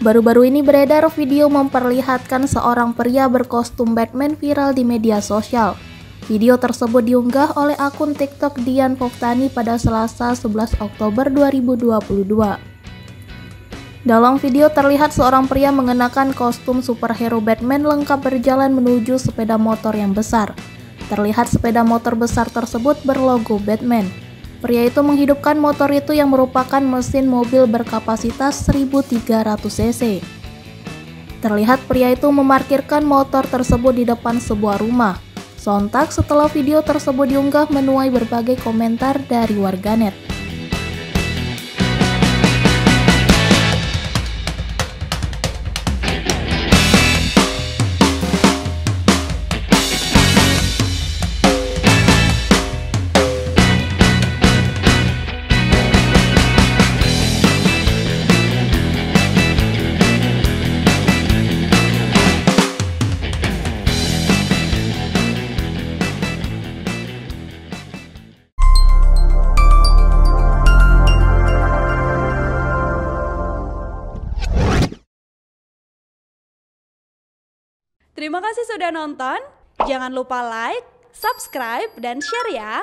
Baru-baru ini beredar video memperlihatkan seorang pria berkostum Batman viral di media sosial. Video tersebut diunggah oleh akun TikTok Dian Poftani pada Selasa 11 Oktober 2022. Dalam video terlihat seorang pria mengenakan kostum superhero Batman lengkap berjalan menuju sepeda motor yang besar. Terlihat sepeda motor besar tersebut berlogo Batman. Pria itu menghidupkan motor itu yang merupakan mesin mobil berkapasitas 1300 cc. Terlihat pria itu memarkirkan motor tersebut di depan sebuah rumah. Sontak setelah video tersebut diunggah menuai berbagai komentar dari warganet. Terima kasih sudah nonton. Jangan lupa like, subscribe, dan share ya.